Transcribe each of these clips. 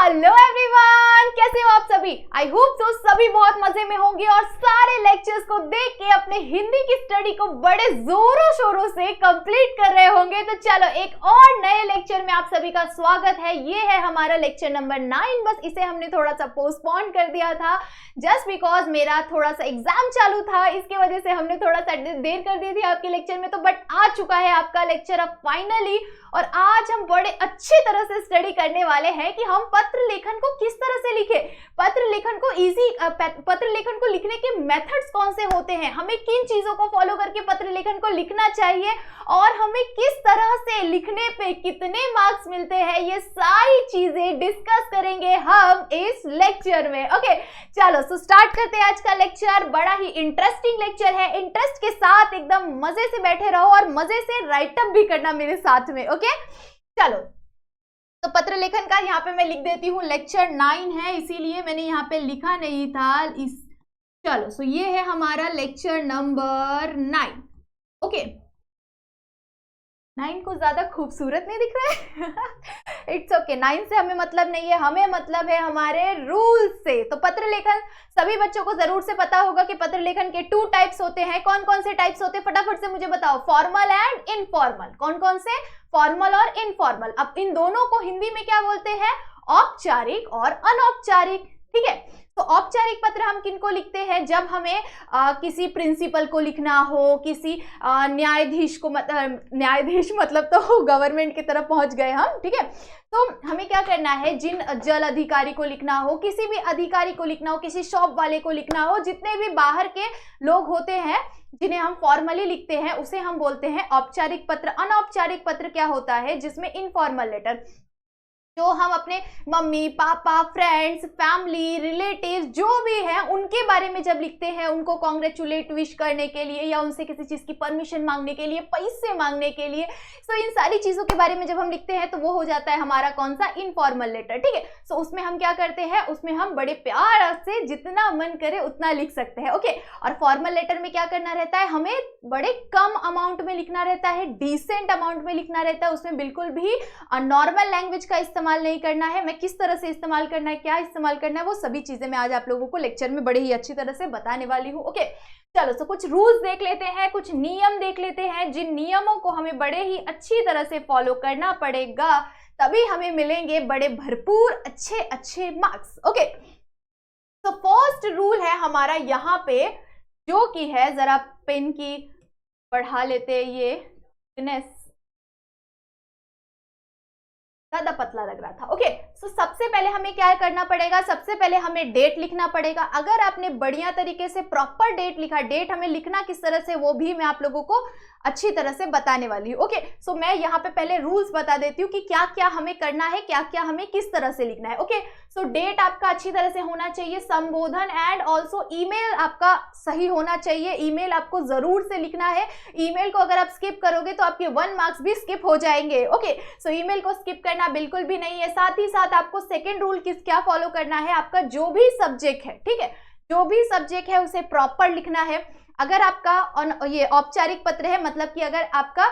Hello everyone, कैसे हो आप सभी। आई होप सो सभी बहुत मजे में होंगे और सारे लेक्चर्स को देख के अपने हिंदी की स्टडी को बड़े जोरों शोरों से कंप्लीट कर रहे होंगे। तो चलो एक और नए लेक्चर में आप सभी का स्वागत है। ये है हमारा लेक्चर नंबर 9। बस इसे हमने थोड़ा सा पोस्टपोन कर दिया था जस्ट बिकॉज मेरा थोड़ा सा एग्जाम चालू था, इसकी वजह से हमने थोड़ा सा देर कर दी थी आपके लेक्चर में। तो बट आ चुका है आपका लेक्चर अब फाइनली, और आज हम बड़े अच्छी तरह से स्टडी करने वाले हैं कि हम पत्र लेखन को किस तरह से लिखे, पत्र लेखन को पत्र लेखन को लिखने के मेथड्स कौन से होते हैं, हमें किन चीजों को फॉलो करके पत्र लेखन को लिखना चाहिए और हमें किस तरह से लिखने पे कितने मार्क्स मिलते हैं, ये सारी चीजें डिस्कस करेंगे हम इस लेक्चर में। ओके चलो सो स्टार्ट करते हैं आज का लेक्चर। बड़ा ही इंटरेस्टिंग लेक्चर है, इंटरेस्ट के साथ एकदम मजे से बैठे रहो और मजे से राइट अप भी करना मेरे साथ में। ओके चलो, तो पत्र लेखन का यहाँ पे मैं लिख देती हूँ लेक्चर 9 है, इसीलिए मैंने यहाँ पे लिखा नहीं था इस। चलो सो ये है हमारा लेक्चर नंबर 9। ओके 9 को ज्यादा खूबसूरत नहीं दिख रहा है इट्स ओके। 9 से हमें मतलब नहीं है, हमें मतलब है हमारे रूल से। तो पत्र लेखन सभी बच्चों को जरूर से पता होगा कि पत्र लेखन के 2 टाइप्स होते हैं। कौन कौन से टाइप्स होते हैं फटाफट से मुझे बताओ। Formal and informal. कौन कौन से? फॉर्मल और इनफॉर्मल। अब इन दोनों को हिंदी में क्या बोलते हैं? औपचारिक और अनौपचारिक। ठीक है, तो औपचारिक पत्र हम किनको लिखते हैं? जब हमें किसी प्रिंसिपल को लिखना हो, किसी न्यायाधीश को, न्यायाधीश मतलब तो गवर्नमेंट की तरफ पहुंच गए हम। ठीक है, तो हमें क्या करना है, जिन जल अधिकारी को लिखना हो, किसी भी अधिकारी को लिखना हो, किसी शॉप वाले को लिखना हो, जितने भी बाहर के लोग होते हैं जिन्हें हम फॉर्मली लिखते हैं उसे हम बोलते हैं औपचारिक पत्र। अनौपचारिक पत्र क्या होता है? जिसमें इनफॉर्मल लेटर, जो हम अपने mummy papa friends family relatives जो भी हैं उनके बारे में जब लिखते हैं, उनको कॉन्ग्रेचुलेट विश करने के लिए या उनसे किसी चीज की परमिशन मांगने के लिए, पैसे मांगने के लिए, तो इन सारी चीजों के बारे में जब हम लिखते हैं तो वो हो जाता है हमारा कौन सा? Informal letter. ठीक है, सो उसमें हम क्या करते हैं, उसमें हम बड़े प्यार से जितना मन करे उतना लिख सकते हैं। ओके, और फॉर्मल लेटर में क्या करना रहता है, हमें बड़े कम अमाउंट में लिखना रहता है, डिसेंट अमाउंट में लिखना रहता है। उसमें बिल्कुल भी नॉर्मल लैंग्वेज का इस्तेमाल नहीं करना है। मैं किस तरह से इस्तेमाल करना है, क्या इस्तेमाल करना है, वो सभी चीजें मैं आज आप लोगों को लेक्चर में बड़े ही अच्छी तरह से बताने वाली हूँ। ओके चलो, तो कुछ रूल्स देख लेते हैं, कुछ नियम देख लेते हैं, जिन नियमों को हमें बड़े ही अच्छी तरह से फॉलो करना पड़ेगा, तभी हमें मिलेंगे बड़े भरपूर अच्छे अच्छे मार्क्स। ओके, तो फर्स्ट रूल है हमारा यहाँ पे, जो कि है, जरा पेन की बढ़ा लेते हैं, ये ज्यादा पतला लग रहा था। ओके, सो सबसे पहले हमें क्या करना पड़ेगा, सबसे पहले हमें डेट लिखना पड़ेगा। अगर आपने बढ़िया तरीके से प्रॉपर डेट लिखा, डेट हमें लिखना किस तरह से वो भी मैं आप लोगों को अच्छी तरह से बताने वाली हूँ। ओके, सो मैं यहाँ पे पहले रूल्स बता देती हूँ कि क्या क्या हमें करना है, क्या क्या हमें किस तरह से लिखना है। ओके, सो डेट आपका अच्छी तरह से होना चाहिए, संबोधन एंड ऑल्सो ईमेल आपका सही होना चाहिए। ईमेल आपको जरूर से लिखना है, ईमेल को अगर आप स्किप करोगे तो आपके 1 मार्क्स भी स्किप हो जाएंगे। ओके, सो ईमेल को स्किप करना बिल्कुल भी नहीं है। साथ ही साथ आपको सेकेंड रूल क्या फॉलो करना है, आपका जो भी सब्जेक्ट है, ठीक है, जो भी सब्जेक्ट है उसे प्रॉपर लिखना है। अगर आपका ये औपचारिक पत्र है, मतलब कि अगर आपका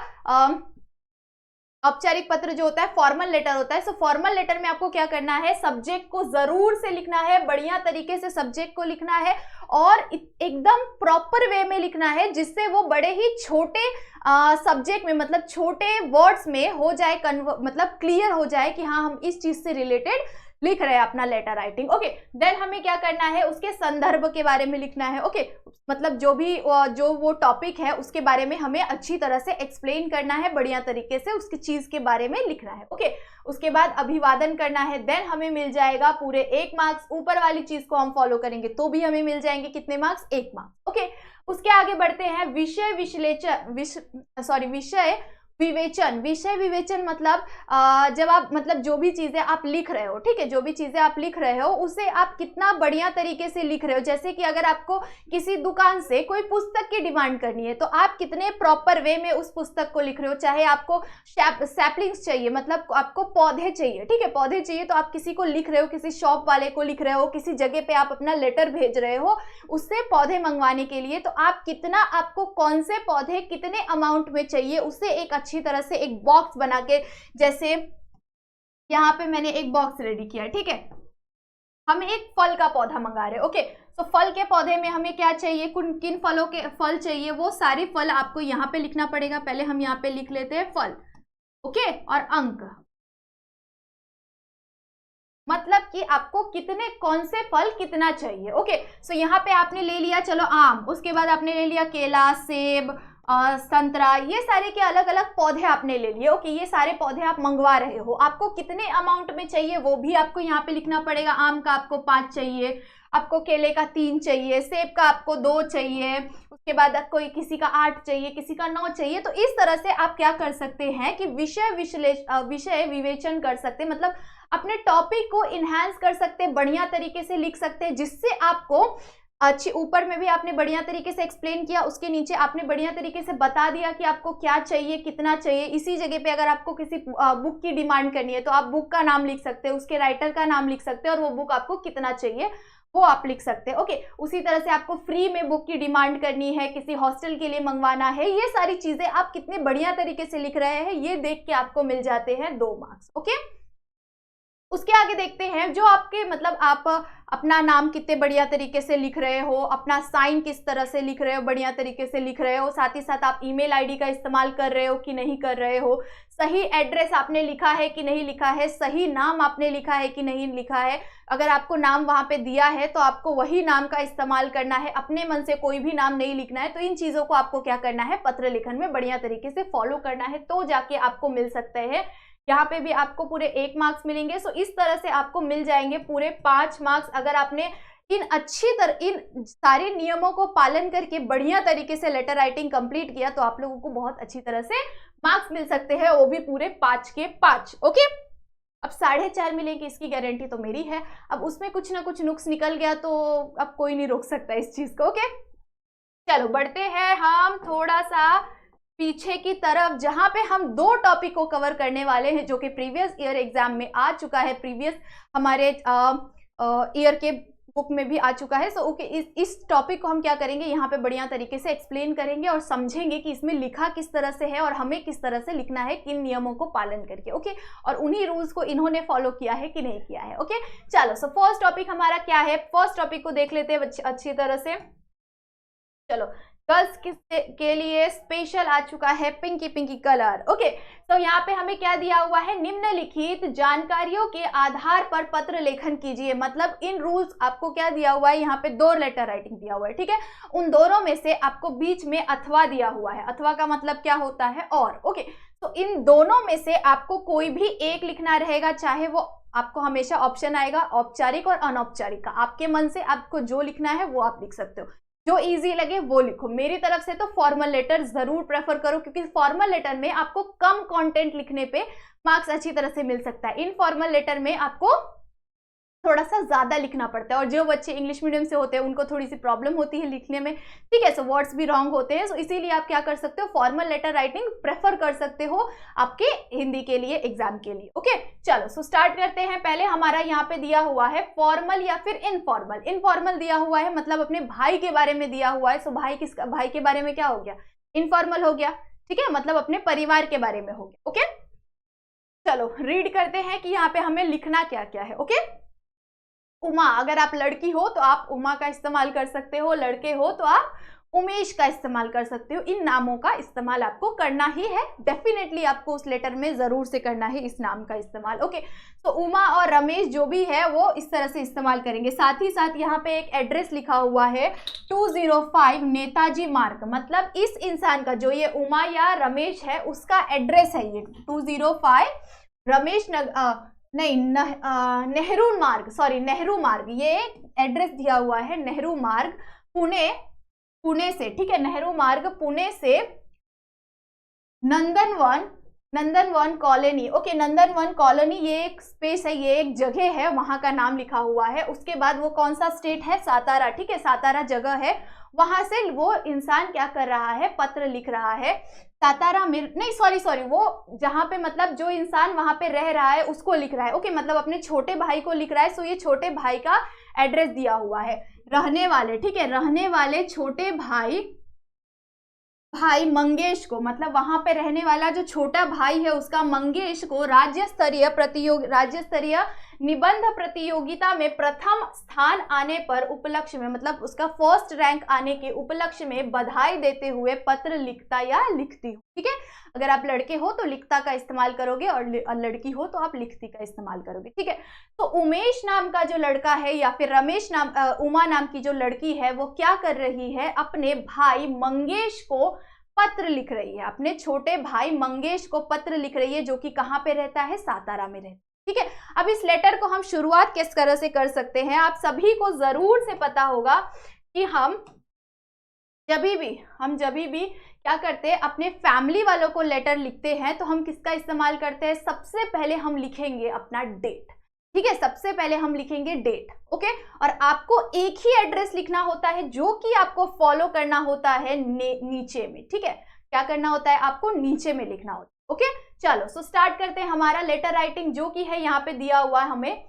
औपचारिक पत्र जो होता है फॉर्मल लेटर होता है, सो फॉर्मल लेटर में आपको क्या करना है, सब्जेक्ट को जरूर से लिखना है, बढ़िया तरीके से सब्जेक्ट को लिखना है और एकदम प्रॉपर वे में लिखना है, जिससे वो बड़े ही छोटे सब्जेक्ट में, मतलब छोटे वर्ड्स में हो जाए, मतलब क्लियर हो जाए कि हाँ हम इस चीज से रिलेटेड लिख रहे हैं अपना लेटर राइटिंग। ओके, देन हमें क्या करना है, उसके संदर्भ के बारे में लिखना है। ओके, मतलब जो वो टॉपिक है उसके बारे में हमें अच्छी तरह से एक्सप्लेन करना है, बढ़िया तरीके से उसकी चीज के बारे में लिखना है। ओके, उसके बाद अभिवादन करना है, देन हमें मिल जाएगा पूरे 1 मार्क्स। ऊपर वाली चीज को हम फॉलो करेंगे तो भी हमें मिल जाएंगे कितने मार्क्स? 1 मार्क्स। ओके, उसके आगे बढ़ते हैं, विषय विवेचन। विषय विवेचन मतलब जब आप, मतलब जो भी चीजें आप लिख रहे हो, ठीक है, जो भी चीजें आप लिख रहे हो उसे आप कितना बढ़िया तरीके से लिख रहे हो। जैसे कि अगर आपको किसी दुकान से कोई पुस्तक की डिमांड करनी है तो आप कितने प्रॉपर वे में उस पुस्तक को लिख रहे हो। चाहे आपको सैपलिंग्स चाहिए, मतलब आपको पौधे चाहिए, ठीक है, पौधे चाहिए तो आप किसी को लिख रहे हो, किसी शॉप वाले को लिख रहे हो, किसी जगह पे आप अपना लेटर भेज रहे हो उससे पौधे मंगवाने के लिए, तो आप कितना, आपको कौन से पौधे कितने अमाउंट में चाहिए, उससे एक अच्छी तरह से एक बॉक्स बना के, जैसे यहाँ पे मैंने एक बॉक्स रेडी किया, ठीक है। हम एक फल का पौधा मंगा रहे हैं, ओके। तो फल के पौधे में हमें क्या चाहिए, किन फलों के फल चाहिए, वो सारे फल आपको यहाँ पे लिखना पड़ेगा। पहले हम यहाँ पे लिख लेते हैं फल, ओके, और अंक, मतलब कि आपको कितने, कौन से फल कितना चाहिए, ओके। सो यहाँ पे आपने ले लिया, चलो आम, उसके बाद आपने ले लिया केला, सेब, संतरा, ये सारे के अलग अलग पौधे आपने ले लिए, ओके। ये सारे पौधे आप मंगवा रहे हो, आपको कितने अमाउंट में चाहिए वो भी आपको यहाँ पे लिखना पड़ेगा। आम का आपको 5 चाहिए, आपको केले का 3 चाहिए, सेब का आपको 2 चाहिए, उसके बाद कोई किसी का 8 चाहिए, किसी का 9 चाहिए। तो इस तरह से आप क्या कर सकते हैं कि विषय विवेचन कर सकते हैं, मतलब अपने टॉपिक को इनहैंस कर सकते हैं, बढ़िया तरीके से लिख सकते हैं, जिससे आपको अच्छी, ऊपर में भी आपने बढ़िया तरीके से एक्सप्लेन किया, उसके नीचे आपने बढ़िया तरीके से बता दिया कि आपको क्या चाहिए, कितना चाहिए। इसी जगह पे अगर आपको किसी बुक की डिमांड करनी है तो आप बुक का नाम लिख सकते हैं, उसके राइटर का नाम लिख सकते हैं, और वो बुक आपको कितना चाहिए वो आप लिख सकते हैं, ओके। उसी तरह से आपको फ्री में बुक की डिमांड करनी है, किसी हॉस्टल के लिए मंगवाना है, ये सारी चीजें आप कितने बढ़िया तरीके से लिख रहे हैं, ये देख के आपको मिल जाते हैं 2 मार्क्स, ओके। उसके आगे देखते हैं जो आपके, मतलब आप अपना नाम कितने बढ़िया तरीके से लिख रहे हो, अपना साइन किस तरह से लिख रहे हो, बढ़िया तरीके से लिख रहे हो, साथ ही साथ आप ईमेल आईडी का इस्तेमाल कर रहे हो कि नहीं कर रहे हो, सही एड्रेस आपने लिखा है कि नहीं लिखा है, सही नाम आपने लिखा है कि नहीं लिखा है। अगर आपको नाम वहां पे दिया है तो आपको वही नाम का इस्तेमाल करना है, अपने मन से कोई भी नाम नहीं लिखना है। तो इन चीजों को आपको क्या करना है, पत्र लेखन में बढ़िया तरीके से फॉलो करना है, तो जाके आपको मिल सकते हैं। यहाँ पे भी आपको पूरे 1 मार्क्स मिलेंगे। सो इस तरह से आपको मिल जाएंगे पूरे 5 मार्क्स, अगर आपने इन सारे नियमों को पालन करके बढ़िया तरीके से लेटर राइटिंग कंप्लीट किया तो आप लोगों को बहुत अच्छी तरह से मार्क्स मिल सकते हैं, वो भी पूरे 5 के 5, ओके। अब 4.5 मिलेंगे, इसकी गारंटी तो मेरी है। अब उसमें कुछ ना कुछ नुक्स निकल गया तो अब कोई नहीं रोक सकता इस चीज को, ओके। चलो बढ़ते हैं हम थोड़ा सा पीछे की तरफ, जहां पे हम 2 टॉपिक को कवर करने वाले हैं जो कि प्रीवियस ईयर एग्जाम में आ चुका है, प्रीवियस हमारे ईयर के बुक में भी आ चुका है। सो ओके, इस टॉपिक को हम क्या करेंगे, यहाँ पे बढ़िया तरीके से एक्सप्लेन करेंगे और समझेंगे कि इसमें लिखा किस तरह से है और हमें किस तरह से लिखना है, किन नियमों को पालन करके, ओके। और उन्हीं रूल्स को इन्होंने फॉलो किया है कि नहीं किया है, ओके। चलो, सो फर्स्ट टॉपिक हमारा क्या है, फर्स्ट टॉपिक को देख लेते हैं अच्छी तरह से। चलो, गर्ल्स के लिए स्पेशल आ चुका है पिंकी पिंकी कलर, ओके। तो यहाँ पे हमें क्या दिया हुआ है, निम्नलिखित जानकारियों के आधार पर पत्र लेखन कीजिए। मतलब इन रूल्स आपको क्या दिया हुआ है, यहाँ पे 2 लेटर राइटिंग दिया हुआ है, ठीक है। उन दोनों में से आपको बीच में अथवा दिया हुआ है, अथवा का मतलब क्या होता है, और, ओके। तो इन दोनों में से आपको कोई भी एक लिखना रहेगा, चाहे वो आपको हमेशा ऑप्शन आएगा औपचारिक और अनौपचारिक का, आपके मन से आपको जो लिखना है वो आप लिख सकते हो, जो इजी लगे वो लिखो। मेरी तरफ से तो फॉर्मल लेटर जरूर प्रेफर करो, क्योंकि फॉर्मल लेटर में आपको कम कंटेंट लिखने पे मार्क्स अच्छी तरह से मिल सकता है। इनफॉर्मल लेटर में आपको थोड़ा सा ज्यादा लिखना पड़ता है, और जो बच्चे इंग्लिश मीडियम से होते हैं उनको थोड़ी सी प्रॉब्लम होती है लिखने में, ठीक है। सो वर्ड्स भी रॉन्ग होते हैं, सो इसीलिए आप क्या कर सकते हो, फॉर्मल लेटर राइटिंग प्रेफर कर सकते हो आपके हिंदी के लिए, एग्जाम के लिए, ओके। चलो, सो स्टार्ट करते हैं। पहले हमारा यहाँ पे दिया हुआ है फॉर्मल या फिर इनफॉर्मल। इनफॉर्मल दिया हुआ है मतलब अपने भाई के बारे में दिया हुआ है। सो भाई के बारे में क्या हो गया, इनफॉर्मल हो गया, ठीक है, मतलब अपने परिवार के बारे में हो गया, ओके। चलो रीड करते हैं कि यहाँ पे हमें लिखना क्या क्या है, ओके। उमा, अगर आप लड़की हो तो आप उमा का इस्तेमाल कर सकते हो, लड़के हो तो आप उमेश का इस्तेमाल कर सकते हो। इन नामों का इस्तेमाल आपको करना ही है, डेफिनेटली आपको उस लेटर में जरूर से करना है इस नाम का इस्तेमाल, ओके। तो उमा और रमेश जो भी है वो इस तरह से इस्तेमाल करेंगे। साथ ही साथ यहाँ पे एक एड्रेस लिखा हुआ है 205 नेताजी मार्ग, मतलब इस इंसान का, जो ये उमा या रमेश है, उसका एड्रेस है ये 205 रमेश नेहरू मार्ग, सॉरी नेहरू मार्ग, ये एड्रेस दिया हुआ है नेहरू मार्ग, पुणे से, ठीक है। नेहरू मार्ग पुणे से Nandanvan colony, okay. Nandanvan colony ये एक स्पेस है, ये एक जगह है, वहां का नाम लिखा हुआ है। उसके बाद वो कौन सा स्टेट है, सातारा, ठीक है, सातारा जगह है, वहां से वो इंसान क्या कर रहा है, पत्र लिख रहा है। सातारा में नहीं, सॉरी, वो जहां पे, मतलब जो इंसान वहां पे रह रहा है उसको लिख रहा है, ओके, मतलब अपने छोटे भाई को लिख रहा है। सो ये छोटे भाई का एड्रेस दिया हुआ है, रहने वाले, ठीक है, रहने वाले छोटे भाई भाई मंगेश को, मतलब वहां पे रहने वाला जो छोटा भाई है उसका मंगेश को राज्य स्तरीय निबंध प्रतियोगिता में प्रथम स्थान आने पर उपलक्ष्य में, मतलब उसका फर्स्ट रैंक आने के उपलक्ष्य में बधाई देते हुए पत्र लिखता या लिखती हूँ। ठीक है, अगर आप लड़के हो तो लिखता का इस्तेमाल करोगे और लड़की हो तो आप लिखती का इस्तेमाल करोगे। ठीक है, तो उमेश नाम का जो लड़का है या फिर उमा नाम की जो लड़की है वो क्या कर रही है, अपने भाई मंगेश को पत्र लिख रही है, अपने छोटे भाई मंगेश को पत्र लिख रही है, जो कि कहाँ पे रहता है, सातारा में रहता है। ठीक है, अब इस लेटर को हम शुरुआत किस तरह से कर सकते हैं, आप सभी को जरूर से पता होगा कि हम जब भी क्या करते हैं, अपने फैमिली वालों को लेटर लिखते हैं तो हम किसका इस्तेमाल करते हैं, सबसे पहले हम लिखेंगे अपना डेट। ठीक है, सबसे पहले हम लिखेंगे डेट। ओके, और आपको एक ही एड्रेस लिखना होता है जो कि आपको फॉलो करना होता है नीचे में। ठीक है, क्या करना होता है, आपको नीचे में लिखना होता है। ओके, चलो सो स्टार्ट करते हैं हमारा लेटर राइटिंग, जो कि है यहाँ पे दिया हुआ है हमें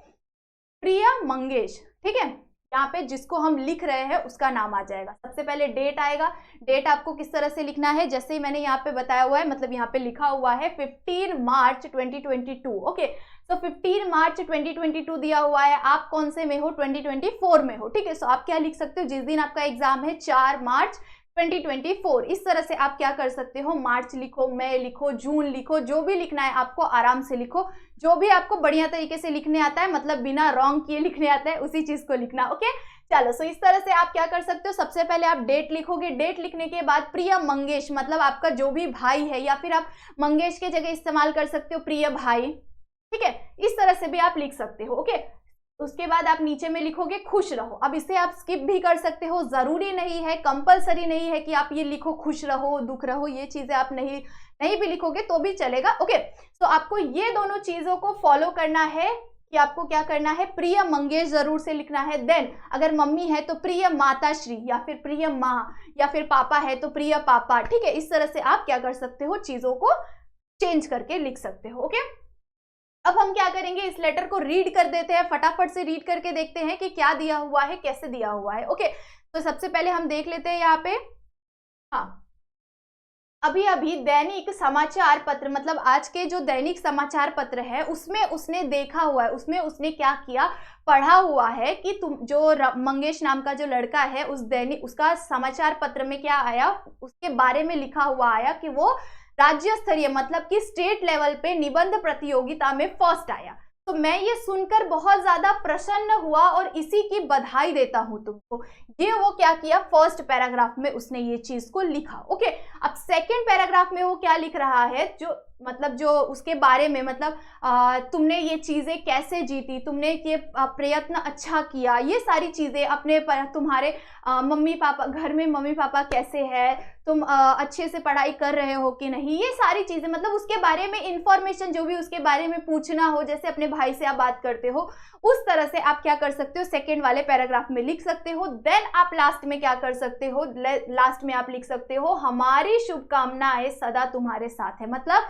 प्रिय मंगेश। ठीक है, यहाँ पे जिसको हम लिख रहे हैं उसका नाम आ जाएगा, सबसे पहले डेट आएगा। डेट आपको किस तरह से लिखना है, जैसे ही मैंने यहाँ पे बताया हुआ है, मतलब यहाँ पे लिखा हुआ है 15 मार्च 2022। ओके, तो 15 मार्च 2022 दिया हुआ है, आप कौन से में हो, 2024 में हो। ठीक है, सो आप क्या लिख सकते हो, जिस दिन आपका एग्जाम है 4 मार्च 2024, इस तरह से आप क्या कर सकते हो, मार्च लिखो, मई लिखो, जून लिखो, जो भी लिखना है आपको आराम से लिखो, जो भी आपको बढ़िया तरीके से लिखने आता है, मतलब बिना रॉन्ग किए लिखने आता है उसी चीज को लिखना। ओके, चलो सो इस तरह से आप क्या कर सकते हो, सबसे पहले आप डेट लिखोगे, डेट लिखने के बाद प्रिय मंगेश, मतलब आपका जो भी भाई है, या फिर आप मंगेश के जगह इस्तेमाल कर सकते हो प्रिय भाई। ठीक है, इस तरह से भी आप लिख सकते हो। ओके, उसके बाद आप नीचे में लिखोगे खुश रहो। अब इसे आप स्किप भी कर सकते हो, जरूरी नहीं है, कंपलसरी नहीं है कि आप ये लिखो खुश रहो दुख रहो, ये चीजें आप नहीं भी लिखोगे तो भी चलेगा। ओके, तो आपको ये दोनों चीजों को फॉलो करना है कि आपको क्या करना है, प्रिय मंगेश जरूर से लिखना है। देन अगर मम्मी है तो प्रिय माता श्री, या फिर प्रिय माँ, या फिर पापा है तो प्रिय पापा। ठीक है, इस तरह से आप क्या कर सकते हो, चीजों को चेंज करके लिख सकते हो। ओके, अब हम क्या करेंगे, इस लेटर को रीड कर देते हैं, फटाफट से रीड करके देखते हैं कि क्या दिया हुआ है, कैसे दिया हुआ है। ओके, तो सबसे पहले हम देख लेते हैं यहाँ पे, हाँ, अभी दैनिक समाचार पत्र, मतलब आज के जो दैनिक समाचार पत्र है उसमें उसने देखा हुआ है, उसमें उसने क्या किया, पढ़ा हुआ है कि तुम जो मंगेश नाम का जो लड़का है उसका समाचार पत्र में क्या आया, उसके बारे में लिखा हुआ आया कि वो राज्य स्तरीय, मतलब कि स्टेट लेवल पे निबंध प्रतियोगिता में फर्स्ट आया। तो मैं ये सुनकर बहुत ज्यादा प्रसन्न हुआ और इसी की बधाई देता हूं तुमको। ये वो क्या किया, फर्स्ट पैराग्राफ में उसने ये चीज को लिखा। ओके, अब सेकंड पैराग्राफ में वो क्या लिख रहा है, जो उसके बारे में, मतलब तुमने ये चीजें कैसे जीती, तुमने ये प्रयत्न अच्छा किया, ये सारी चीजें अपने तुम्हारे मम्मी पापा, घर में मम्मी पापा कैसे है, तुम अच्छे से पढ़ाई कर रहे हो कि नहीं, ये सारी चीजें, मतलब उसके बारे में इंफॉर्मेशन जो भी उसके बारे में पूछना हो, जैसे अपने भाई से आप बात करते हो उस तरह से आप क्या कर सकते हो, सेकेंड वाले पैराग्राफ में लिख सकते हो। देन आप लास्ट में क्या कर सकते हो, लास्ट में आप लिख सकते हो हमारी शुभकामनाएं सदा तुम्हारे साथ है, मतलब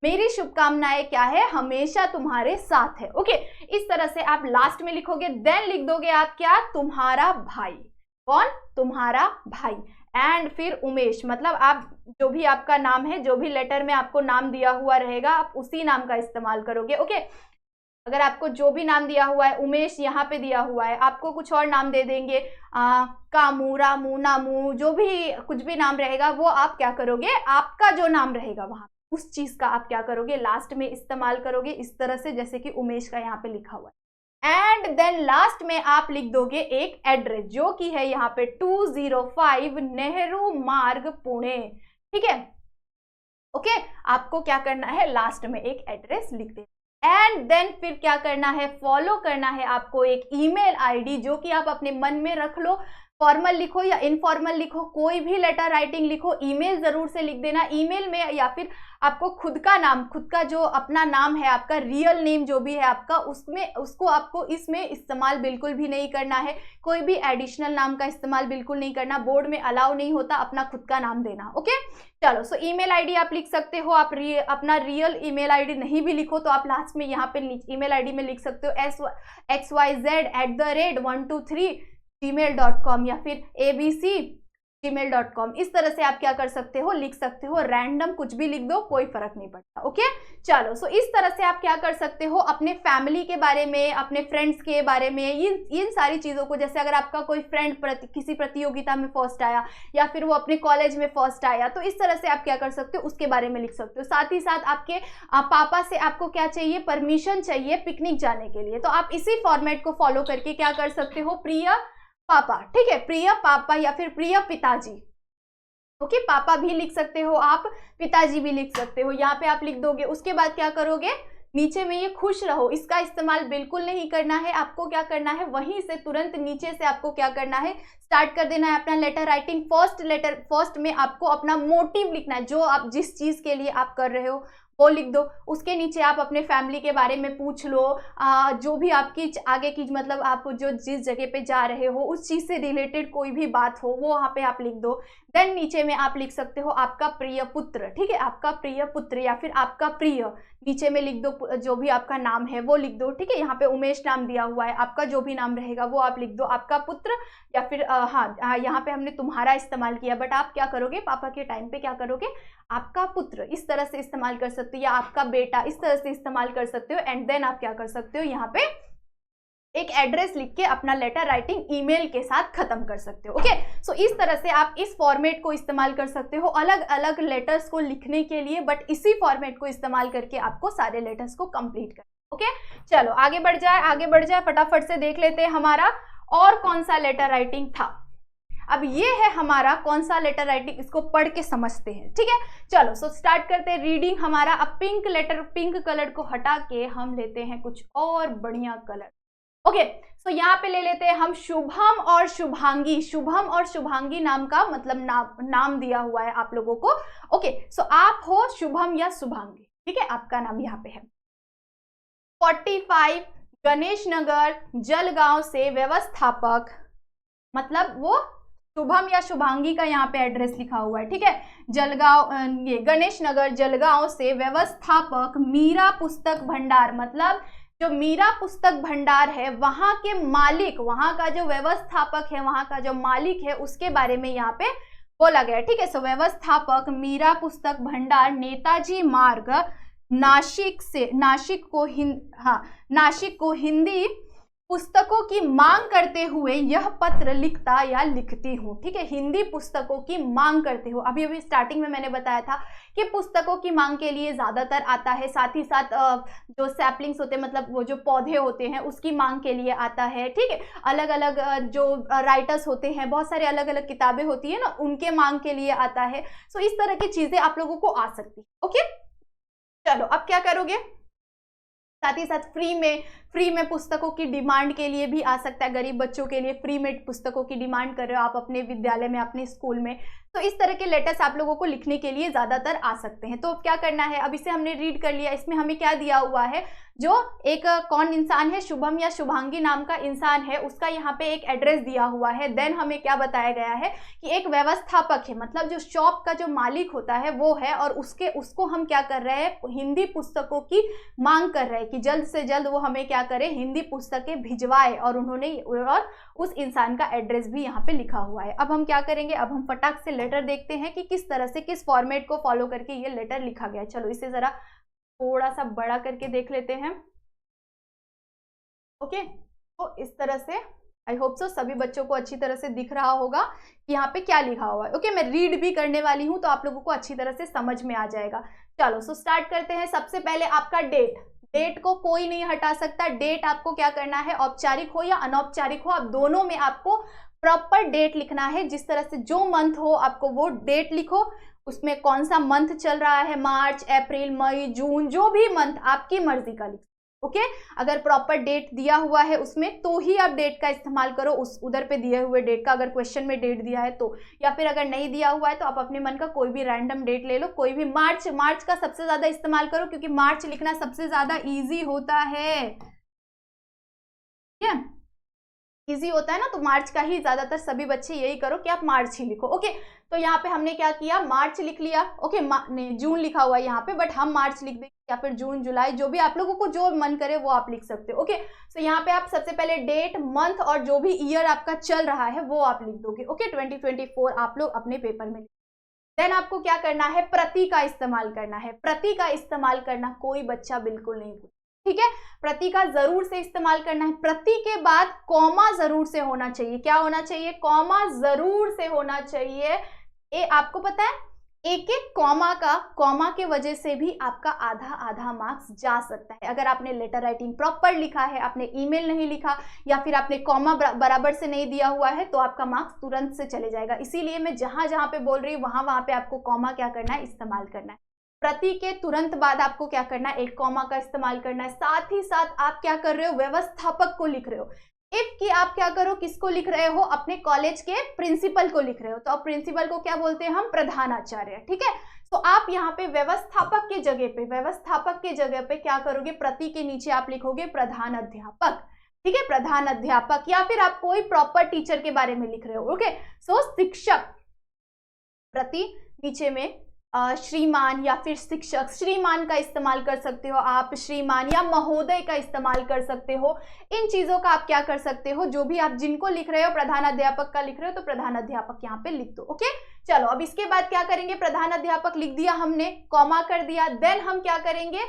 मेरी शुभकामनाएं क्या है, हमेशा तुम्हारे साथ है। ओके, इस तरह से आप लास्ट में लिखोगे। देन लिख दोगे आप क्या, तुम्हारा भाई, कौन, तुम्हारा भाई, एंड फिर उमेश, मतलब आप जो भी आपका नाम है, जो भी लेटर में आपको नाम दिया हुआ रहेगा आप उसी नाम का इस्तेमाल करोगे। ओके, अगर आपको जो भी नाम दिया हुआ है, उमेश यहाँ पे दिया हुआ है, आपको कुछ और नाम दे देंगे, कामू, रामू, नामू, जो भी कुछ भी नाम रहेगा वो आप क्या करोगे, आपका जो नाम रहेगा वहां उस चीज का आप क्या करोगे, लास्ट में इस्तेमाल करोगे, इस तरह से जैसे कि उमेश का यहाँ पे लिखा हुआ है। एंड देन लास्ट में आप लिख दोगे एक एड्रेस, जो कि है यहाँ पे 205 नेहरू मार्ग पुणे। ठीक है, ओके, आपको क्या करना है, लास्ट में एक एड्रेस लिख देना। एंड देन फिर क्या करना है, फॉलो करना है आपको एक ईमेल आईडी, जो कि आप अपने मन में रख लो, फॉर्मल लिखो या इनफॉर्मल लिखो, कोई भी लेटर राइटिंग लिखो, ईमेल जरूर से लिख देना। ईमेल में या फिर आपको खुद का नाम, खुद का जो अपना नाम है, आपका रियल नेम जो भी है आपका, उसको आपको इसमें इस्तेमाल बिल्कुल भी नहीं करना है, कोई भी एडिशनल नाम का इस्तेमाल बिल्कुल नहीं करना, बोर्ड में अलाउ नहीं होता अपना खुद का नाम देना। ओके, चलो सो ईमेल आईडी आप लिख सकते हो, आप अपना रियल ईमेल आईडी नहीं भी लिखो तो आप लास्ट में यहाँ पे ईमेल आईडी में लिख सकते हो xyz@123gmail.com या फिर abc gmail.com। इस तरह से आप क्या कर सकते हो, लिख सकते हो, रैंडम कुछ भी लिख दो, कोई फर्क नहीं पड़ता। ओके चलो, सो इस तरह से आप क्या कर सकते हो, अपने फैमिली के बारे में, अपने फ्रेंड्स के बारे में, इन सारी चीजों को, जैसे अगर आपका कोई फ्रेंड किसी प्रतियोगिता में फर्स्ट आया या फिर वो अपने कॉलेज में फर्स्ट आया, तो इस तरह से आप क्या कर सकते हो, उसके बारे में लिख सकते हो। साथ ही साथ आपके पापा से आपको क्या चाहिए, परमिशन चाहिए पिकनिक जाने के लिए, तो आप इसी फॉर्मेट को फॉलो करके क्या कर सकते हो, प्रिय पापा, ठीक है, प्रिय पापा या फिर प्रिय पिताजी। ओके पापा भी लिख सकते हो आप, पिताजी भी लिख सकते हो, यहाँ पे आप लिख दोगे। उसके बाद क्या करोगे, नीचे में ये खुश रहो, इसका इस्तेमाल बिल्कुल नहीं करना है। आपको क्या करना है, वहीं से तुरंत नीचे से आपको क्या करना है, स्टार्ट कर देना है अपना लेटर राइटिंग। फर्स्ट में आपको अपना मोटिव लिखना है, जो आप जिस चीज के लिए आप कर रहे हो वो लिख दो। उसके नीचे आप अपने फैमिली के बारे में पूछ लो, जो भी आपकी आगे की, मतलब आप जो जिस जगह पे जा रहे हो उस चीज से रिलेटेड कोई भी बात हो वो वहाँ पे आप लिख दो। देन नीचे में आप लिख सकते हो आपका प्रिय पुत्र, ठीक है, आपका प्रिय पुत्र या फिर आपका प्रिय, नीचे में लिख दो जो भी आपका नाम है वो लिख दो, ठीक है। यहाँ पे उमेश नाम दिया हुआ है, आपका जो भी नाम रहेगा वो आप लिख दो, आपका पुत्र या फिर यहाँ पे हमने तुम्हारा इस्तेमाल किया, बट आप क्या करोगे, पापा के टाइम पे क्या करोगे, आपका पुत्र इस तरह से इस्तेमाल कर सकते हो, या आपका बेटा इस तरह से इस्तेमाल कर सकते हो। एंड देन आप क्या कर सकते हो, यहाँ पे एक एड्रेस लिख के अपना लेटर राइटिंग ईमेल के साथ खत्म कर सकते हो। ओके सो इस तरह से आप इस फॉर्मेट को इस्तेमाल कर सकते हो अलग अलग लेटर्स को लिखने के लिए, बट इसी फॉर्मेट को इस्तेमाल करके आपको सारे लेटर्स को कंप्लीट कर। ओके चलो आगे बढ़ जाए, फटाफट से देख लेते हैं हमारा और कौन सा लेटर राइटिंग था। अब ये है हमारा कौन सा लेटर राइटिंग, इसको पढ़ के समझते हैं, ठीक है। चलो सो स्टार्ट करते हैं रीडिंग हमारा। अब पिंक कलर को हटा के हम लेते हैं कुछ और बढ़िया कलर। ओके सो यहाँ पे ले लेते हैं हम शुभम और शुभांगी। शुभम और शुभांगी नाम का मतलब नाम दिया हुआ है आप लोगों को। ओके सो आप हो शुभम या शुभांगी, ठीक है, आपका नाम यहाँ पे है। 45 गणेश नगर जलगांव से व्यवस्थापक, मतलब वो शुभम या शुभांगी का यहाँ पे एड्रेस लिखा हुआ है, ठीक है। जलगांव, ये गणेश नगर जलगांव से व्यवस्थापक मीरा पुस्तक भंडार, मतलब जो मीरा पुस्तक भंडार है वहां के मालिक, वहां का जो व्यवस्थापक है, वहां का जो मालिक है, उसके बारे में यहाँ पे बोला गया है, ठीक है। सो व्यवस्थापक मीरा पुस्तक भंडार, नेताजी मार्ग, नासिक को हिंदी पुस्तकों की मांग करते हुए यह पत्र लिखता या लिखती हूँ, ठीक है। हिंदी पुस्तकों की मांग करते हो, अभी स्टार्टिंग में मैंने बताया था कि पुस्तकों की मांग के लिए ज्यादातर आता है, साथ ही साथ जो सैपलिंग्स होते हैं, मतलब वो जो पौधे होते हैं उसकी मांग के लिए आता है, ठीक है। अलग अलग जो राइटर्स होते हैं, बहुत सारे अलग अलग किताबें होती है ना, उनके मांग के लिए आता है। सो इस तरह की चीजें आप लोगों को आ सकती है। ओके चलो अब क्या करोगे, साथ ही साथ फ्री में पुस्तकों की डिमांड के लिए भी आ सकता है। गरीब बच्चों के लिए फ्री में पुस्तकों की डिमांड कर रहे हो आप अपने विद्यालय में, अपने स्कूल में, तो इस तरह के लेटर्स आप लोगों को लिखने के लिए ज्यादातर आ सकते हैं। तो क्या करना है, अब इसे हमने रीड कर लिया, इसमें हमें क्या दिया हुआ है, जो एक कौन इंसान है, शुभम या शुभांगी नाम का इंसान है, उसका यहाँ पे एक एड्रेस दिया हुआ है। देन हमें क्या बताया गया है कि एक व्यवस्थापक है, मतलब जो शॉप का जो मालिक होता है वो है, और उसको हम क्या कर रहे हैं, हिंदी पुस्तकों की मांग कर रहे हैं कि जल्द से जल्द वो हमें क्या करे, हिंदी पुस्तकें भिजवाए, और उस इंसान का एड्रेस भी यहाँ पे लिखा हुआ है। अब हम क्या करेंगे, अब हम फटाक से लेटर देखते हैं कि किस तरह से, किस फॉर्मेट को फॉलो करके ये लेटर लिखा गया है। चलो इसे जरा थोड़ा सा बड़ा करके देख लेते हैं। ओके तो इस तरह से आई होप सो सभी बच्चों को अच्छी तरह से दिख रहा होगा कि यहाँ पे क्या लिखा हुआ है। ओके मैं रीड भी करने वाली हूँ तो आप लोगों को अच्छी तरह से समझ में आ जाएगा। चलो सो स्टार्ट करते हैं। सबसे पहले आपका डेट को कोई नहीं हटा सकता। डेट आपको क्या करना है, औपचारिक हो या अनौपचारिक हो, आप दोनों में आपको प्रॉपर डेट लिखना है। जिस तरह से जो मंथ हो आपको वो डेट लिखो, उसमें कौन सा मंथ चल रहा है, मार्च, अप्रैल, मई, जून, जो भी मंथ आपकी मर्जी का लिखो। ओके अगर प्रॉपर डेट दिया हुआ है उसमें तो ही आप डेट का इस्तेमाल करो, उस उधर पे दिए हुए डेट का। अगर क्वेश्चन में डेट दिया है तो, या फिर अगर नहीं दिया हुआ है तो आप अपने मन का कोई भी रैंडम डेट ले लो, कोई भी। मार्च का सबसे ज्यादा इस्तेमाल करो क्योंकि मार्च लिखना सबसे ज्यादा इजी होता है। इजी होता है ना, तो मार्च का ही ज्यादातर सभी बच्चे यही करो कि आप मार्च ही लिखो। ओके, तो यहाँ पे हमने क्या किया, मार्च लिख लिया। ओके, नहीं जून लिखा हुआ है यहाँ पे, बट हम मार्च लिख देंगे, या फिर जून जुलाई, जो भी आप लोगों को जो मन करे वो आप लिख सकते हो। ओके, तो यहाँ पे आप सबसे पहले डेट, मंथ और जो भी ईयर आपका चल रहा है वो आप लिख दोगे। ओके, 2024 आप लोग अपने पेपर में। देन आपको क्या करना है, प्रति का इस्तेमाल करना है। प्रति का इस्तेमाल करना कोई बच्चा बिल्कुल नहीं भूले, ठीक है। प्रति का जरूर से इस्तेमाल करना है। प्रति के बाद कॉमा जरूर से होना चाहिए। क्या होना चाहिए, कॉमा जरूर से होना चाहिए। आपको पता है एक एक कॉमा के वजह से भी आपका आधा आधा मार्क्स जा सकता है। अगर आपने लेटर राइटिंग प्रॉपर लिखा है, आपने ईमेल नहीं लिखा, या फिर आपने कॉमा बराबर से नहीं दिया हुआ है, तो आपका मार्क्स तुरंत से चले जाएगा। इसीलिए मैं जहां जहां पे बोल रही हूँ वहां पे आपको कॉमा क्या करना है, इस्तेमाल करना है। प्रति के तुरंत बाद आपको क्या करना है, एक कॉमा का इस्तेमाल करना है। साथ ही साथ आप क्या कर रहे हो, व्यवस्थापक को लिख रहे हो। इफ कि आप क्या करो, किसको लिख रहे हो, अपने कॉलेज के प्रिंसिपल को लिख रहे हो, तो अब प्रिंसिपल को क्या बोलते हैं हम, प्रधानाचार्य, ठीक है। तो आप यहाँ पे व्यवस्थापक के जगह पे क्या करोगे, प्रति के नीचे आप लिखोगे प्रधान अध्यापक, ठीक है, प्रधान अध्यापक। या फिर आप कोई प्रॉपर टीचर के बारे में लिख रहे हो। ओके, सो शिक्षक, प्रति नीचे में श्रीमान या फिर शिक्षक, श्रीमान का इस्तेमाल कर सकते हो आप, श्रीमान या महोदय का इस्तेमाल कर सकते हो। इन चीजों का आप क्या कर सकते हो, जो भी आप जिनको लिख रहे हो, प्रधान अध्यापक का लिख रहे हो तो प्रधान अध्यापक यहाँ पे लिख दो। ओके, चलो अब इसके बाद क्या करेंगे, प्रधान अध्यापक लिख दिया हमने, कॉमा कर दिया। देन हम क्या करेंगे,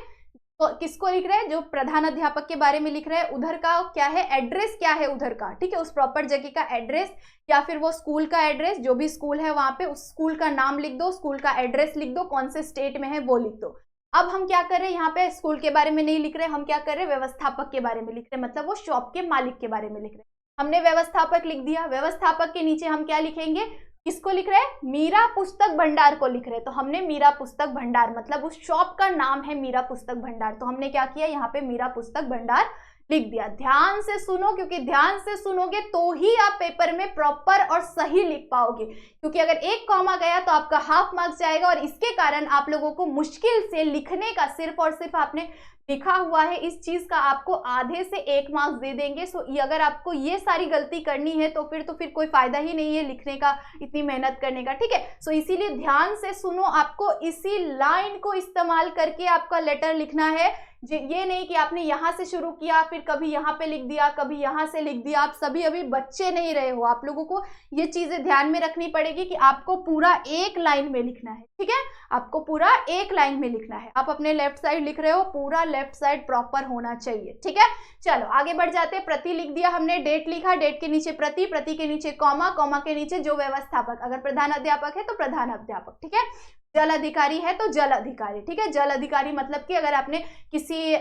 तो किसको लिख रहे हैं, जो प्रधान अध्यापक के बारे में लिख रहे हैं, उधर का क्या है, एड्रेस क्या है उधर का, ठीक है, उस प्रॉपर जगह का एड्रेस, या फिर वो स्कूल का एड्रेस, जो भी स्कूल है वहां पे उस स्कूल का नाम लिख दो, स्कूल का एड्रेस लिख दो, कौन से स्टेट में है वो लिख दो। अब हम क्या कर रहे हैं, यहाँ पे स्कूल के बारे में नहीं लिख रहे, हम क्या कर रहे हैं, व्यवस्थापक के बारे में लिख रहे हैं, मतलब वो शॉप के मालिक के बारे में लिख रहे हैं। हमने व्यवस्थापक लिख दिया। व्यवस्थापक के नीचे हम क्या लिखेंगे, किसको लिख रहे हैं, मीरा पुस्तक भंडार को लिख रहे हैं, तो हमने मीरा पुस्तक भंडार, मतलब उस शॉप का नाम है मीरा पुस्तक भंडार, तो हमने क्या किया, यहाँ पे मीरा पुस्तक भंडार लिख दिया। ध्यान से सुनो, क्योंकि ध्यान से सुनोगे तो ही आप पेपर में प्रॉपर और सही लिख पाओगे, क्योंकि अगर एक कॉमा गया तो आपका हाफ मार्क्स जाएगा, और इसके कारण आप लोगों को मुश्किल से लिखने का, सिर्फ और सिर्फ आपने लिखा हुआ है इस चीज का, आपको आधे से 1 मार्क्स दे देंगे। सो अगर आपको ये सारी गलती करनी है तो फिर कोई फायदा ही नहीं है लिखने का, इतनी मेहनत करने का, ठीक है। सो इसीलिए ध्यान से सुनो, आपको इसी लाइन को इस्तेमाल करके आपका लेटर लिखना है। ये नहीं कि आपने यहाँ से शुरू किया, फिर कभी यहाँ पे लिख दिया, कभी यहाँ से लिख दिया। आप सभी अभी बच्चे नहीं रहे हो, आप लोगों को ये चीजें ध्यान में रखनी पड़ेगी कि आपको पूरा एक लाइन में लिखना है, ठीक है, आपको पूरा एक लाइन में लिखना है। आप अपने लेफ्ट साइड लिख रहे हो, पूरा लेफ्ट साइड प्रॉपर होना चाहिए, ठीक है। चलो आगे बढ़ जाते हैं। प्रति लिख दिया हमने, डेट लिखा, डेट के नीचे प्रति, प्रति के नीचे कॉमा, कॉमा के नीचे जो व्यवस्थापक, अगर प्रधान अध्यापक है तो प्रधान अध्यापक, ठीक है। जल अधिकारी है तो जल अधिकारी, ठीक है। जल अधिकारी मतलब कि अगर आपने किसी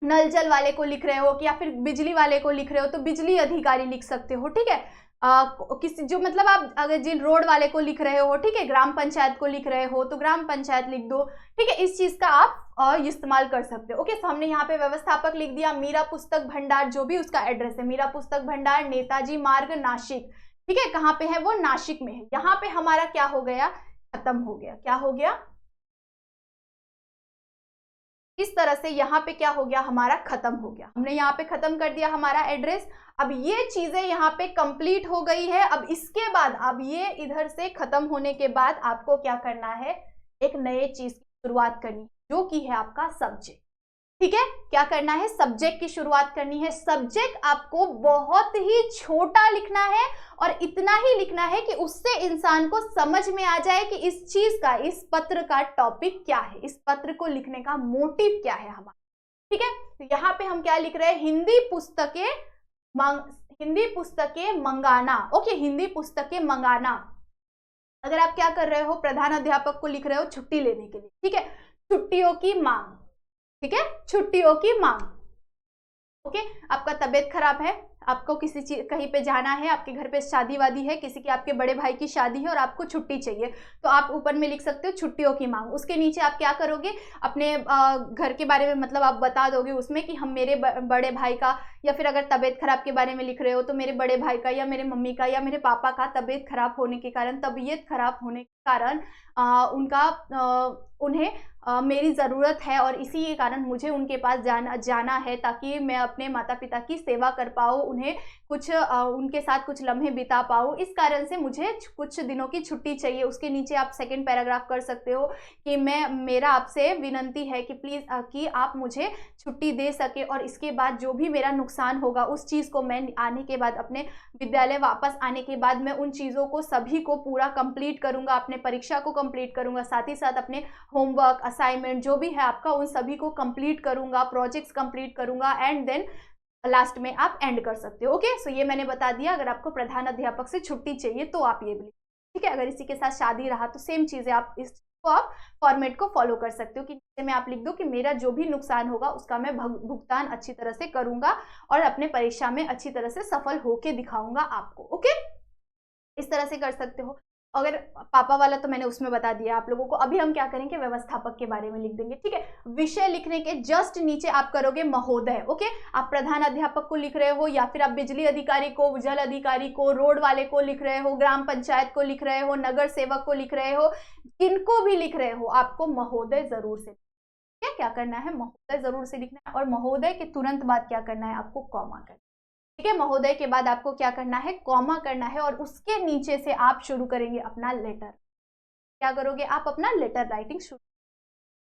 नल जल वाले को लिख रहे हो या फिर बिजली वाले को लिख रहे हो तो बिजली अधिकारी लिख सकते हो, ठीक है। किसी जो मतलब आप अगर जिन रोड वाले को लिख रहे हो, ठीक है, ग्राम पंचायत को लिख रहे हो तो ग्राम पंचायत लिख दो, ठीक है। इस चीज का आप इस्तेमाल कर सकते हो। ओके, तो हमने यहाँ पे व्यवस्थापक लिख दिया, मीरा पुस्तक भंडार, जो भी उसका एड्रेस है, मीरा पुस्तक भंडार, नेताजी मार्ग, नासिक, ठीक है। कहाँ पे है वो, नासिक में है। यहाँ पे हमारा क्या हो गया, खत्म हो गया। क्या हो गया, इस तरह से यहाँ पे क्या हो गया, हमारा खत्म हो गया। हमने यहाँ पे खत्म कर दिया हमारा एड्रेस। अब ये चीजें यहाँ पे कंप्लीट हो गई है। अब इसके बाद, अब ये इधर से खत्म होने के बाद आपको क्या करना है, एक नए चीज की शुरुआत करनी, जो कि है आपका सब्जेक्ट, ठीक है। क्या करना है, सब्जेक्ट की शुरुआत करनी है। सब्जेक्ट आपको बहुत ही छोटा लिखना है और इतना ही लिखना है कि उससे इंसान को समझ में आ जाए कि इस चीज का, इस पत्र का टॉपिक क्या है, इस पत्र को लिखने का मोटिव क्या है हमारा, ठीक है। तो यहाँ पे हम क्या लिख रहे हैं, हिंदी पुस्तकें मंगाना। ओके, हिंदी पुस्तकें मंगाना। अगर आप क्या कर रहे हो, प्रधान अध्यापक को लिख रहे हो छुट्टी लेने के लिए, ठीक है, छुट्टियों की मांग, ठीक है, छुट्टियों की मांग। ओके, आपका तबीयत खराब है, आपको किसी चीज कहीं पे जाना है, आपके घर पे शादी वादी है, किसी की आपके बड़े भाई की शादी है और आपको छुट्टी चाहिए, तो आप ऊपर में लिख सकते हो छुट्टियों की मांग। उसके नीचे आप क्या करोगे, अपने घर के बारे में मतलब आप बता दोगे उसमें कि हम मेरे बड़े भाई का, या फिर अगर तबीयत खराब के बारे में लिख रहे हो तो मेरे बड़े भाई का या मेरे मम्मी का या मेरे पापा का तबीयत खराब होने के कारण उन्हें मेरी ज़रूरत है और इसी के कारण मुझे उनके पास जाना है ताकि मैं अपने माता पिता की सेवा कर पाऊँ, उन्हें कुछ उनके साथ कुछ लम्हे बिता पाऊँ। इस कारण से मुझे कुछ दिनों की छुट्टी चाहिए। उसके नीचे आप सेकंड पैराग्राफ कर सकते हो कि मेरा आपसे विनंती है कि प्लीज़ कि आप मुझे छुट्टी दे सके और इसके बाद जो भी मेरा नुकसान होगा उस चीज़ को मैं आने के बाद, अपने विद्यालय वापस आने के बाद मैं उन चीज़ों को सभी को पूरा कंप्लीट करूँगा, अपने परीक्षा को कंप्लीट करूँगा, साथ ही साथ अपने होमवर्क, असाइनमेंट जो भी है आपका उन सभी को कंप्लीट करूँगा, प्रोजेक्ट्स कंप्लीट करूँगा एंड देन लास्ट में आप एंड कर सकते हो। ओके, सो ये मैंने बता दिया। अगर आपको प्रधान अध्यापक से छुट्टी चाहिए तो आप ये भी, ठीक है। अगर इसी के साथ शादी रहा तो सेम चीज़ है, आप इसको आप फॉर्मेट को फॉलो कर सकते हो कि नीचे में आप लिख दो कि मेरा जो भी नुकसान होगा उसका मैं भुगतान अच्छी तरह से करूँगा और अपने परीक्षा में अच्छी तरह से सफल होके दिखाऊंगा आपको। ओके, इस तरह से कर सकते हो। अगर पापा वाला तो मैंने उसमें बता दिया आप लोगों को। अभी हम क्या करेंगे, व्यवस्थापक के बारे में लिख देंगे, ठीक है। विषय लिखने के जस्ट नीचे आप करोगे महोदय। ओके, आप प्रधान अध्यापक को लिख रहे हो या फिर आप बिजली अधिकारी को, जल अधिकारी को, रोड वाले को लिख रहे हो, ग्राम पंचायत को लिख रहे हो, नगर सेवक को लिख रहे हो, किनको भी लिख रहे हो, आपको महोदय जरूर से क्या करना है, महोदय जरूर से लिखना है। और महोदय के तुरंत बाद क्या करना है, आपको कॉमा करना है, ठीक है। महोदय के बाद आपको क्या करना है, कॉमा करना है और उसके नीचे से आप शुरू करेंगे अपना लेटर। क्या करोगे, आप अपना लेटर राइटिंग शुरू,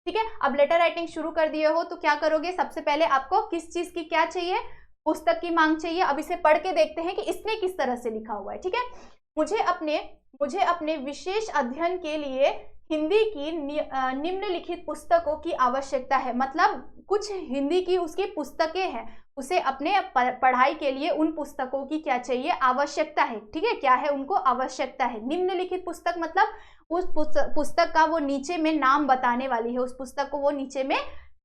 ठीक है। अब लेटर राइटिंग शुरू कर दिए हो तो क्या करोगे, सबसे पहले आपको किस चीज की क्या चाहिए, पुस्तक की मांग चाहिए। अब इसे पढ़ के देखते हैं कि इसने किस तरह से लिखा हुआ है, ठीक है। मुझे अपने विशेष अध्ययन के लिए हिंदी की निम्नलिखित पुस्तकों की आवश्यकता है। मतलब कुछ हिंदी की उसकी पुस्तकें हैं, उसे अपने पढ़ाई के लिए उन पुस्तकों की क्या चाहिए, आवश्यकता है, ठीक है। क्या है, उनको आवश्यकता है। निम्नलिखित पुस्तक मतलब उस पुस्तक का वो नीचे में नाम बताने वाली है, उस पुस्तक को वो नीचे में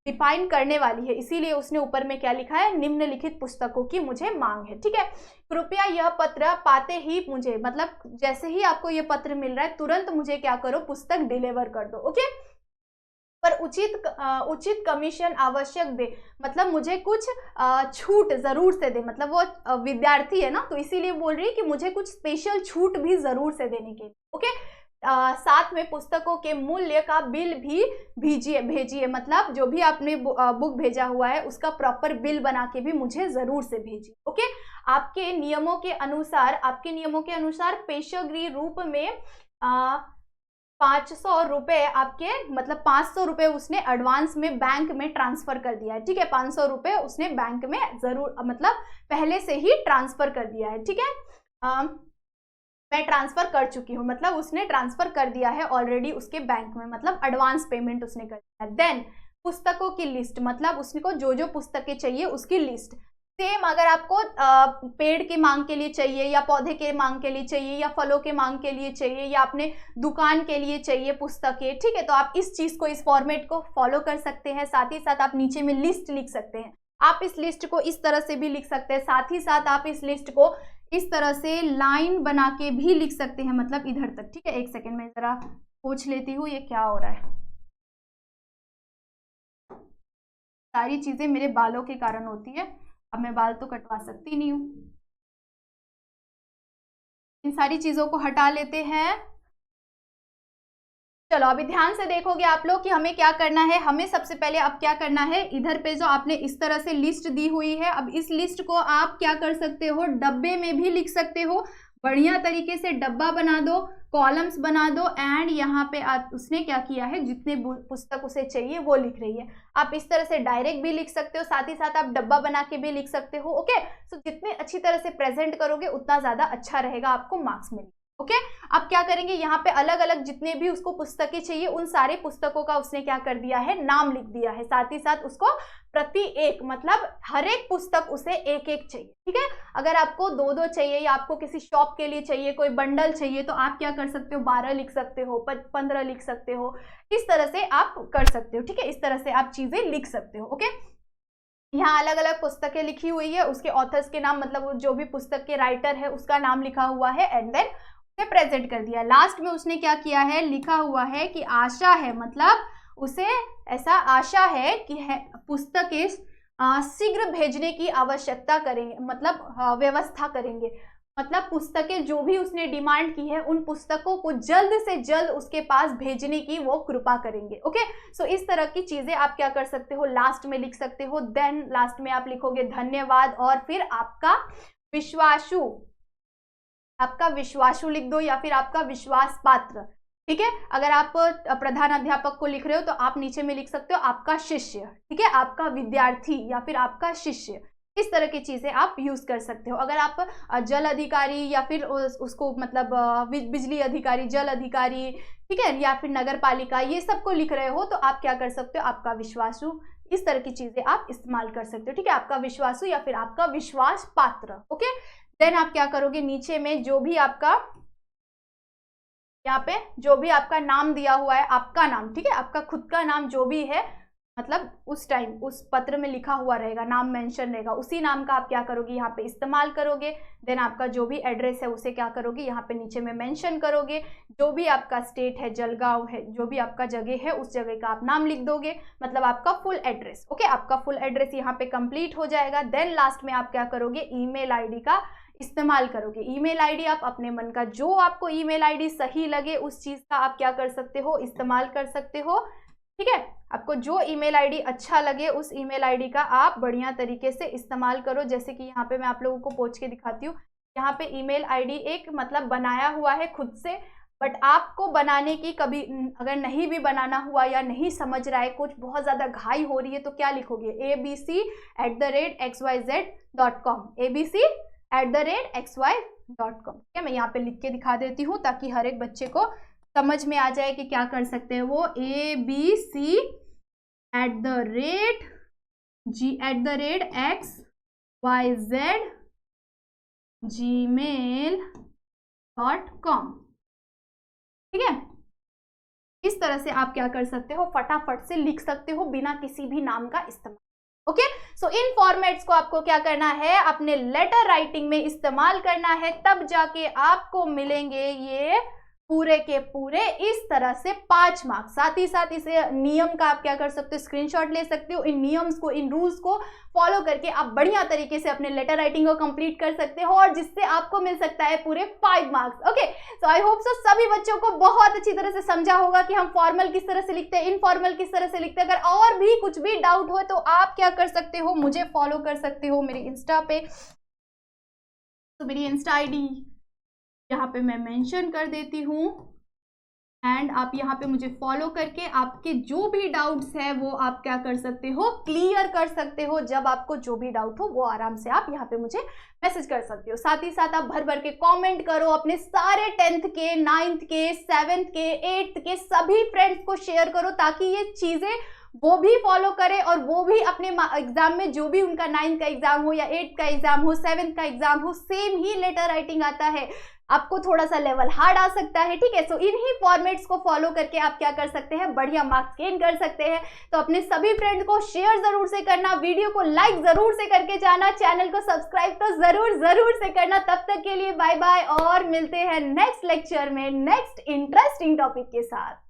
डिफाइन करने वाली है, इसीलिए उसने ऊपर में क्या लिखा है, निम्नलिखित पुस्तकों की मुझे मांग है, ठीक है। कृपया यह पत्र पाते ही मुझे, मतलब जैसे ही आपको यह पत्र मिल रहा है तुरंत मुझे क्या करो, पुस्तक डिलीवर कर दो। ओके, पर उचित कमीशन आवश्यक दे, मतलब मुझे कुछ छूट जरूर से दे। मतलब वो विद्यार्थी है ना, तो इसीलिए बोल रही है कि मुझे कुछ स्पेशल छूट भी जरूर से देने के लिए। ओके, साथ में पुस्तकों के मूल्य का बिल भी भेजिए। मतलब जो भी आपने बुक भेजा हुआ है उसका प्रॉपर बिल बना के भी मुझे जरूर से भेजिए। ओके, आपके नियमों के अनुसार पेशगी रूप में 500 रुपए आपके, मतलब 500 रुपए उसने एडवांस में बैंक में ट्रांसफर कर दिया है, ठीक है। 500 रुपए उसने बैंक में जरूर, मतलब पहले से ही ट्रांसफर कर दिया है, ठीक है। मैं ट्रांसफर कर चुकी हूँ, मतलब उसने ट्रांसफर कर दिया है ऑलरेडी उसके बैंक में, मतलब एडवांस पेमेंट उसने कर दिया है। देन पुस्तकों की लिस्ट, मतलब उसको जो जो पुस्तकें चाहिए उसकी लिस्ट। सेम अगर आपको पेड़ की मांग के लिए चाहिए या पौधे के मांग के लिए चाहिए या फलों के मांग के लिए चाहिए या अपने दुकान के लिए चाहिए पुस्तकें, ठीक है, तो आप इस चीज को, इस फॉर्मेट को फॉलो कर सकते हैं। साथ ही साथ आप नीचे में लिस्ट लिख सकते हैं। आप इस लिस्ट को इस तरह से भी लिख सकते हैं, साथ ही साथ आप इस लिस्ट को इस तरह से लाइन बना के भी लिख सकते हैं, मतलब इधर तक, ठीक है। एक सेकेंड में जरा पूछ लेती हूँ ये क्या हो रहा है। सारी चीजें मेरे बालों के कारण होती है, अब मैं बाल तो कटवा सकती नहीं हूँ। इन सारी चीजों को हटा लेते हैं। चलो अभी ध्यान से देखोगे आप लोग कि हमें क्या करना है। हमें सबसे पहले अब क्या करना है, इधर पे जो आपने इस तरह से लिस्ट दी हुई है, अब इस लिस्ट को आप क्या कर सकते हो, डब्बे में भी लिख सकते हो। बढ़िया तरीके से डब्बा बना दो, कॉलम्स बना दो एंड यहाँ पे आप, उसने क्या किया है, जितने पुस्तक उसे चाहिए वो लिख रही है। आप इस तरह से डायरेक्ट भी लिख सकते हो, साथ ही साथ आप डब्बा बना के भी लिख सकते हो। ओके, सो जितने अच्छी तरह से प्रेजेंट करोगे उतना ज्यादा अच्छा रहेगा, आपको मार्क्स मिलेंगे। ओके, अब क्या करेंगे, यहाँ पे अलग अलग जितने भी उसको पुस्तकें चाहिए उन सारे पुस्तकों का उसने क्या कर दिया है, नाम लिख दिया है। साथ ही साथ उसको प्रति एक, मतलब हर एक पुस्तक उसे एक एक चाहिए, ठीक है। अगर आपको 2-2 चाहिए या आपको किसी शॉप के लिए चाहिए, कोई बंडल चाहिए, तो आप क्या कर सकते हो, 12 लिख सकते हो, 15 लिख सकते हो, इस तरह से आप कर सकते हो, ठीक है। इस तरह से आप चीजें लिख सकते हो। ओके, यहाँ अलग अलग पुस्तकें लिखी हुई है, उसके ऑथर्स के नाम, मतलब जो भी पुस्तक के राइटर है उसका नाम लिखा हुआ है एंड देन प्रेजेंट कर दिया। लास्ट में उसने क्या किया है, लिखा हुआ है कि आशा है, मतलब उसे ऐसा आशा है कि पुस्तकें शीघ्र भेजने की आवश्यकता करेंगे, मतलब व्यवस्था करेंगे। मतलब पुस्तकें जो भी उसने डिमांड की है उन पुस्तकों को जल्द से जल्द उसके पास भेजने की वो कृपा करेंगे। ओके, सो इस तरह की चीजें आप क्या कर सकते हो, लास्ट में लिख सकते हो। देन लास्ट में आप लिखोगे धन्यवाद, और फिर आपका विश्वासु लिख दो, या फिर आपका विश्वास पात्र। ठीक है, अगर आप प्रधान अध्यापक को लिख रहे हो तो आप नीचे में लिख सकते हो आपका शिष्य। ठीक है, आपका विद्यार्थी या फिर आपका शिष्य, इस तरह की चीजें आप यूज कर सकते हो। अगर आप जल अधिकारी या फिर उसको मतलब बिजली अधिकारी, जल अधिकारी, ठीक है, या फिर नगर पालिका, ये सबको लिख रहे हो तो आप क्या कर सकते हो, आपका विश्वासु, इस तरह की चीजें आप इस्तेमाल कर सकते हो। ठीक है, आपका विश्वासु या फिर आपका विश्वास पात्र। ओके, देन आप क्या करोगे, नीचे में जो भी आपका यहाँ पे जो भी आपका नाम दिया हुआ है, आपका नाम, ठीक है, आपका खुद का नाम जो भी है, मतलब उस टाइम उस पत्र में लिखा हुआ रहेगा, नाम मेंशन रहेगा, उसी नाम का आप क्या करोगे, यहाँ पे इस्तेमाल करोगे। देन आपका जो भी एड्रेस है उसे क्या करोगे, यहाँ पे नीचे में मेंशन करोगे। जो भी आपका स्टेट है, जलगांव है, जो भी आपका जगह है, उस जगह का आप नाम लिख दोगे, मतलब आपका फुल एड्रेस। ओके, आपका फुल एड्रेस यहाँ पे कंप्लीट हो जाएगा। देन लास्ट में आप क्या करोगे, ईमेल आईडी का इस्तेमाल करोगे। ईमेल आईडी आप अपने मन का, जो आपको ईमेल आईडी सही लगे उस चीज का आप क्या कर सकते हो, इस्तेमाल कर सकते हो। ठीक है, आपको जो ईमेल आईडी अच्छा लगे उस ईमेल आईडी का आप बढ़िया तरीके से इस्तेमाल करो। जैसे कि यहाँ पे मैं आप लोगों को पोंछ के दिखाती हूँ, यहाँ पे ईमेल आईडी एक मतलब बनाया हुआ है खुद से, बट आपको बनाने की कभी अगर नहीं भी बनाना हुआ या नहीं समझ रहा है, कुछ बहुत ज़्यादा घाई हो रही है, तो क्या लिखोगे, abc@xyz.com, abc@xy.com। क्या मैं यहाँ पे लिख के दिखा देती हूँ ताकि हर एक बच्चे को समझ में आ जाए कि क्या कर सकते हैं वो। abc@xyz@gmail.com। ठीक है, इस तरह से आप क्या कर सकते हो, फटाफट से लिख सकते हो बिना किसी भी नाम का इस्तेमाल। ओके, सो इन फॉर्मेट्स को आपको क्या करना है, अपने लेटर राइटिंग में इस्तेमाल करना है, तब जाके आपको मिलेंगे ये पूरे के पूरे इस तरह से 5 मार्क्स। साथ ही साथ इसे नियम का आप क्या कर सकते हो, स्क्रीनशॉट ले सकते हो। इन नियम्स को, इन रूल्स को फॉलो करके आप बढ़िया तरीके से अपने लेटर राइटिंग को कंप्लीट कर सकते हो, और जिससे आपको मिल सकता है पूरे 5 marks. Okay, so I hope so सभी बच्चों को बहुत अच्छी तरह से समझा होगा कि हम फॉर्मल किस तरह से लिखते हैं, इनफॉर्मल किस तरह से लिखते हैं। अगर और भी कुछ भी डाउट हो तो आप क्या कर सकते हो, मुझे फॉलो कर सकते हो मेरी इंस्टा पे। तो मेरी इंस्टा आईडी यहाँ पे मैं मेंशन कर देती हूँ, एंड आप यहाँ पे मुझे फॉलो करके आपके जो भी डाउट्स है वो आप क्या कर सकते हो, क्लियर कर सकते हो। जब आपको जो भी डाउट हो वो आराम से आप यहाँ पे मुझे मैसेज कर सकते हो। साथ ही साथ आप भर भर के कमेंट करो, अपने सारे 10th के, 9th के, 7th के, 8th के सभी फ्रेंड्स को शेयर करो, ताकि ये चीजें वो भी फॉलो करें और वो भी अपने एग्जाम में, जो भी उनका 9th का एग्जाम हो या 8th का एग्जाम हो, 7th का एग्जाम हो, सेम ही लेटर राइटिंग आता है, आपको थोड़ा सा लेवल हार्ड आ सकता है। ठीक है, सो इन्हीं फॉर्मेट्स को फॉलो करके आप क्या कर सकते हैं, बढ़िया मार्क्स गेन कर सकते हैं। तो अपने सभी फ्रेंड को शेयर जरूर से करना, वीडियो को लाइक जरूर से करके जाना, चैनल को सब्सक्राइब तो जरूर से करना। तब तक के लिए बाय बाय, और मिलते हैं नेक्स्ट लेक्चर में नेक्स्ट इंटरेस्टिंग टॉपिक के साथ।